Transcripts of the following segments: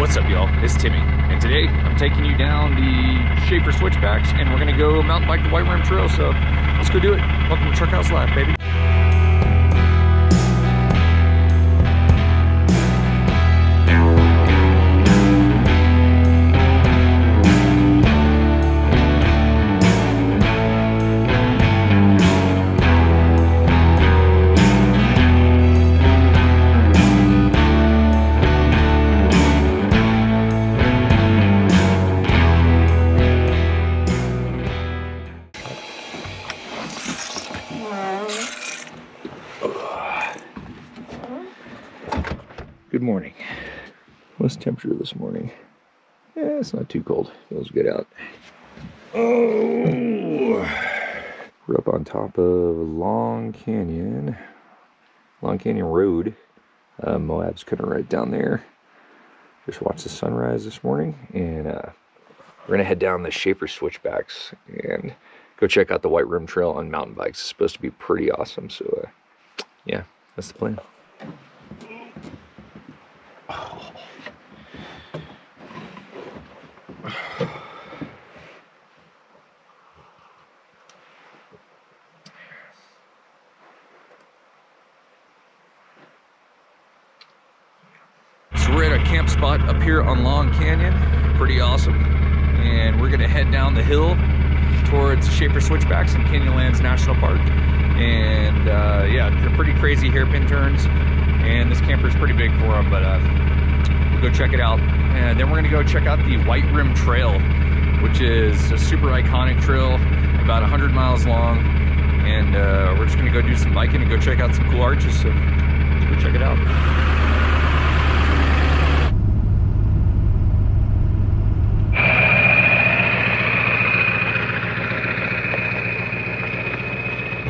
What's up, y'all? It's Timmy, and today I'm taking you down the Shafer switchbacks, and we're gonna go mountain bike the White Rim Trail, so let's go do it. Welcome to Truck House Live, baby. Good morning. What's the temperature this morning? Yeah, it's not too cold. Feels good out. Oh, we're up on top of Long Canyon Road. Moab's kind of right down there. Just watched the sunrise this morning, and we're gonna head down the Shafer switchbacks and go check out the White Rim Trail on mountain bikes. It's supposed to be pretty awesome. So, yeah, that's the plan. So we're at a camp spot up here on Long Canyon, pretty awesome, and we're gonna head down the hill towards Shafer switchbacks in Canyonlands National Park. And yeah, they're pretty crazy hairpin turns, and this camper is pretty big for them, but we'll go check it out. And then we're gonna go check out the White Rim Trail, which is a super iconic trail, about 100 miles long, and we're just gonna go do some biking and go check out some cool arches, so let's go check it out.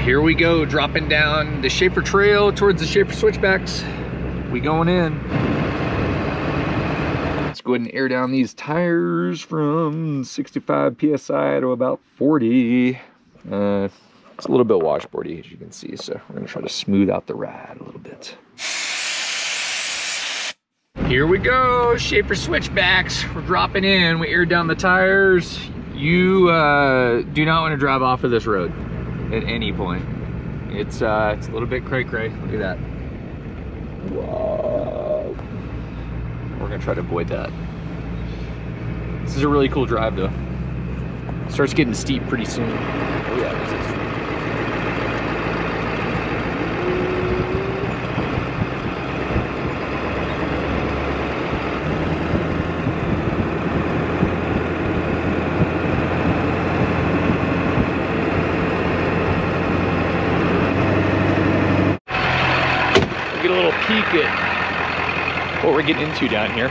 Here we go, dropping down the Shafer Trail towards the Shafer switchbacks. We going in. Let's go ahead and air down these tires from 65 PSI to about 40. It's a little bit washboardy, as you can see, so we're gonna try to smooth out the ride a little bit. Here we go, Shafer switchbacks. We're dropping in. We aired down the tires. You do not want to drive off of this road at any point. It's a little bit cray-cray. Look at that. Whoa. We're gonna try to avoid that. This is a really cool drive, though. It starts getting steep pretty soon. Oh yeah, this is. Get a little peek at what we're getting into down here.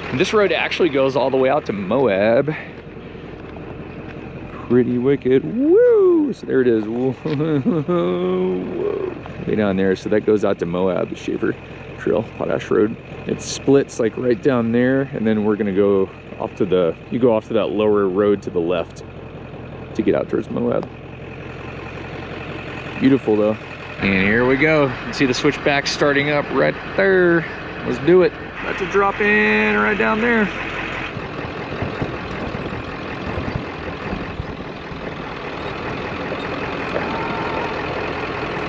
And this road actually goes all the way out to Moab. Pretty wicked. Woo! So there it is. Whoa. Way down there. So that goes out to Moab, the Shafer Trail, Potash Road. It splits like right down there, and then we're gonna go off to the, you go off to that lower road to the left to get out towards Moab. Beautiful though. And here we go. You can see the switchback starting up right there. Let's do it. About to drop in right down there.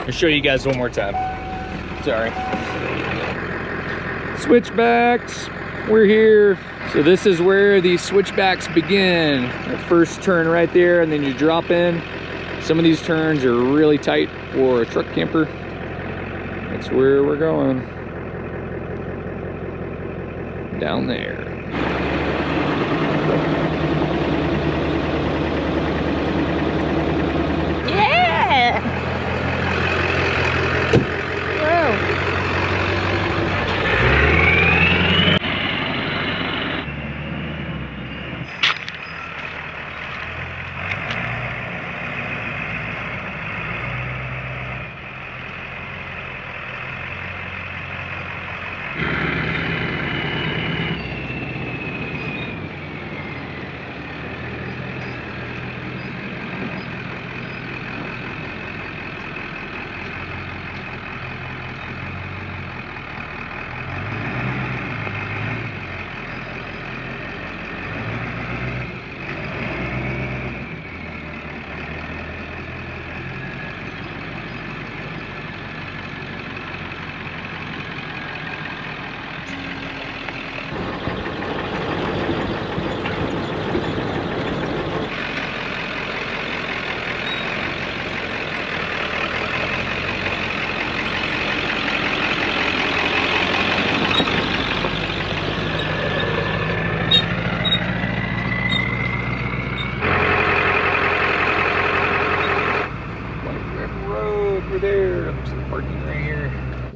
I'll show you guys one more time. Sorry. Switchbacks, we're here. So this is where the switchbacks begin. The first turn right there, and then you drop in. Some of these turns are really tight for a truck camper. That's where we're going. Down there. Yeah! Whoa.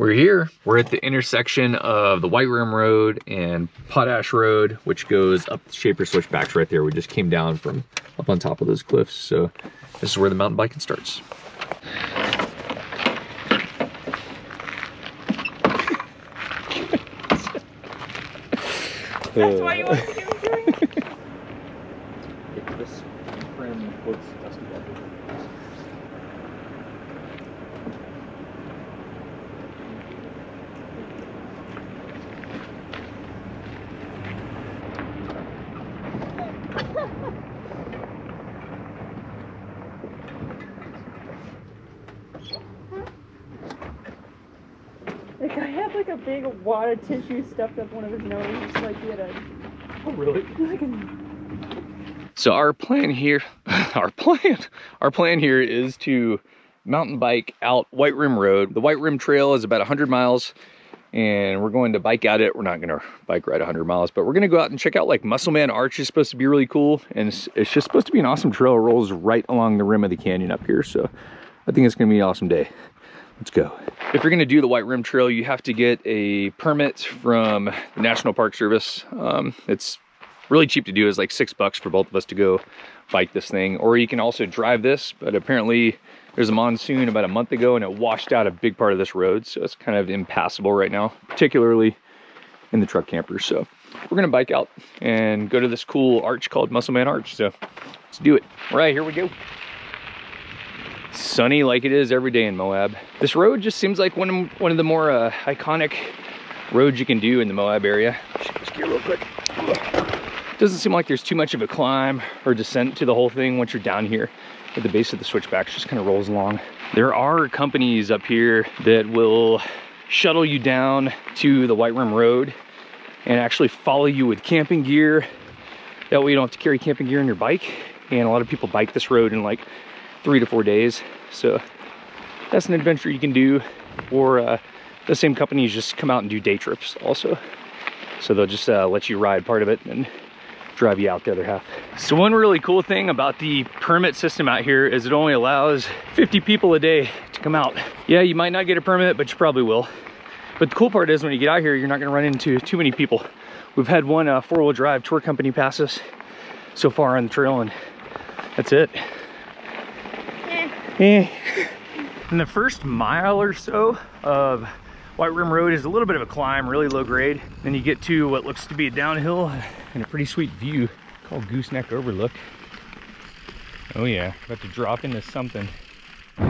We're here. We're at the intersection of the White Rim Road and Potash Road, which goes up the Shafer switchbacks right there. We just came down from up on top of those cliffs. So this is where the mountain biking starts. That's why you want to do it. This trim looks dusty. The guy had like a big wad of tissue stuffed up one of his noses, like he had a... Oh, really? Like a... So our plan here, our plan here is to mountain bike out White Rim Road. The White Rim Trail is about 100 miles, and we're going to bike out it. We're not going to bike ride 100 miles, but we're going to go out and check out like Muscleman Arch is supposed to be really cool, and it's just supposed to be an awesome trail. It rolls right along the rim of the canyon up here, so I think it's going to be an awesome day. Let's go. If you're gonna do the White Rim Trail, you have to get a permit from the National Park Service. It's really cheap to do. It's like $6 for both of us to go bike this thing. Or you can also drive this, but apparently there's a monsoon about a month ago and it washed out a big part of this road. So it's kind of impassable right now, particularly in the truck campers. So we're gonna bike out and go to this cool arch called Muscleman Arch. So let's do it. All right, here we go. Sunny like it is every day in Moab. This road just seems like one of the more iconic roads you can do in the Moab area. Shift gear real quick. Doesn't seem like there's too much of a climb or descent to the whole thing once you're down here at the base of the switchbacks. Just kind of rolls along. There are companies up here that will shuttle you down to the White Rim Road and actually follow you with camping gear. That way you don't have to carry camping gear on your bike. And a lot of people bike this road in like 3 to 4 days, so that's an adventure you can do. Or the same companies just come out and do day trips also, so they'll just let you ride part of it and drive you out the other half. So one really cool thing about the permit system out here is it only allows 50 people a day to come out. Yeah, you might not get a permit, but you probably will. But the cool part is when you get out here, you're not going to run into too many people. We've had one 4-wheel drive tour company pass us so far on the trail, and that's it. In the first mile or so of White Rim Road is a little bit of a climb, really low grade. Then you get to what looks to be a downhill and a pretty sweet view called Gooseneck Overlook. Oh yeah, about to drop into something. I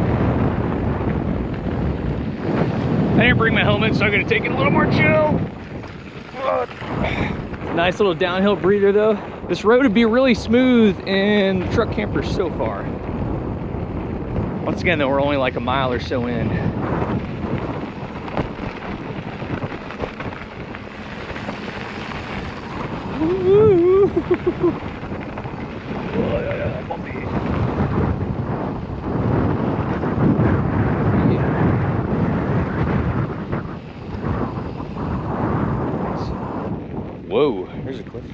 didn't bring my helmet, so I'm gonna take it a little more chill. Nice little downhill breather though. This road would be really smooth in truck campers so far. Once again though, we're only like a mile or so in. Whoa, there's a cliff.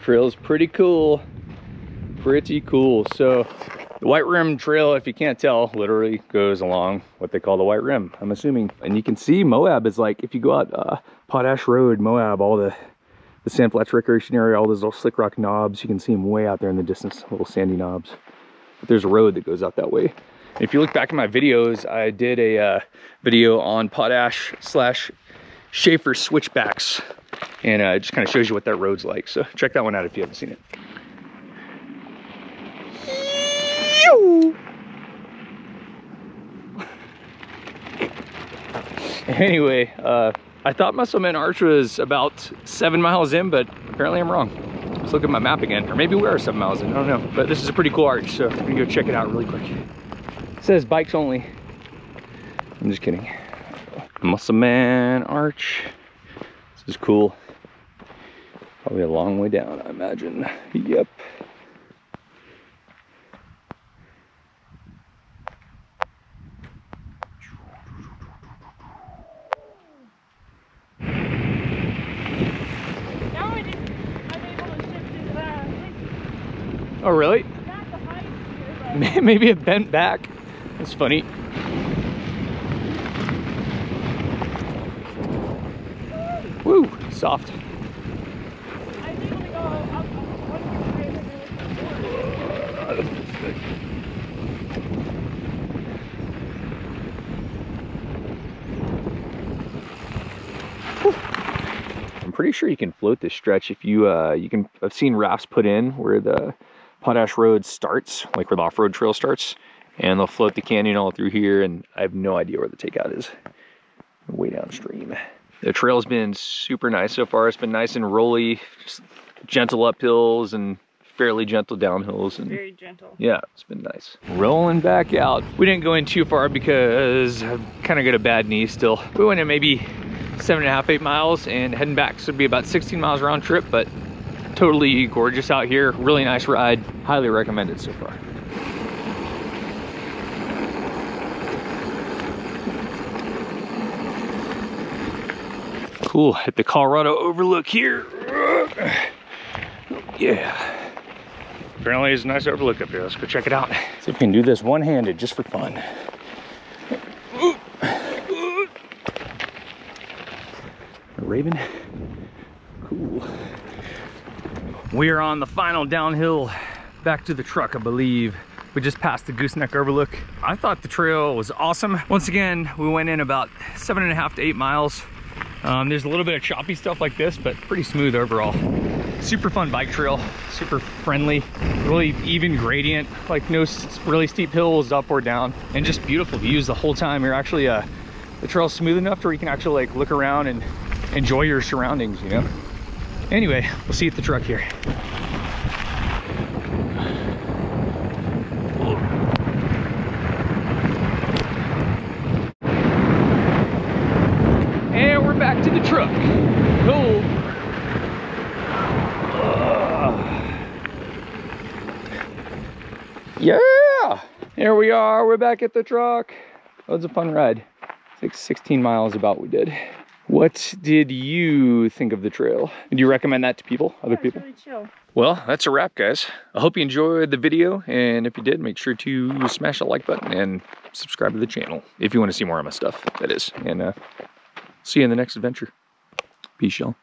Trail's pretty cool. Pretty cool. So the White Rim Trail, if you can't tell, literally goes along what they call the White Rim, I'm assuming. And you can see Moab is like, if you go out Potash Road, Moab, all the Sand Flats Recreation Area, all those little slick rock knobs, you can see them way out there in the distance, little sandy knobs. But there's a road that goes out that way. And if you look back in my videos, I did a video on Potash/Shafer switchbacks. And it just kind of shows you what that road's like. So check that one out if you haven't seen it. Anyway, I thought Muscleman Arch was about 7 miles in, but apparently I'm wrong. Let's look at my map again. Or maybe we are 7 miles in, I don't know. But this is a pretty cool arch, so I'm gonna go check it out really quick. It says bikes only. I'm just kidding. Muscleman Arch. This is cool. Probably a long way down, I imagine. Yep. Oh, really? Not the highest here, but Maybe it bent back. That's funny. Woo, soft. I was able to go up one way and I'm pretty sure you can float this stretch if you I've seen rafts put in where the Potash Road starts, like where the off-road trail starts, and they'll float the canyon all through here, and I have no idea where the takeout is. Way downstream. The trail's been super nice so far. It's been nice and rolly, just gentle uphills and fairly gentle downhills. And very gentle. yeah, it's been nice. Rolling back out. We didn't go in too far because I've kind of got a bad knee still. We went in maybe 7.5, 8 miles and heading back. So it'd be about 16 miles round trip, but totally gorgeous out here. Really nice ride. Highly recommended so far. Cool, hit the Colorado overlook here. Yeah. Apparently there's a nice overlook up here. Let's go check it out. See if we can do this one-handed just for fun. A raven. Cool. We are on the final downhill back to the truck, I believe. We just passed the Gooseneck Overlook. I thought the trail was awesome. Once again, we went in about 7.5 to 8 miles. There's a little bit of choppy stuff like this, but pretty smooth overall. Super fun bike trail, super friendly, really even gradient, like no really steep hills up or down, and just beautiful views the whole time. You're actually, the trail's smooth enough to where you can actually like look around and enjoy your surroundings, you know? Anyway, we'll see you at the truck here. And we're back to the truck. Cool. Yeah! Here we are, we're back at the truck. That was a fun ride. It's like 16 miles about we did. What did you think of the trail? Would you recommend that to people, other people? It's really chill. Well, that's a wrap, guys. I hope you enjoyed the video, and if you did, make sure to smash the like button and subscribe to the channel if you want to see more of my stuff, that is. And see you in the next adventure. Peace, y'all.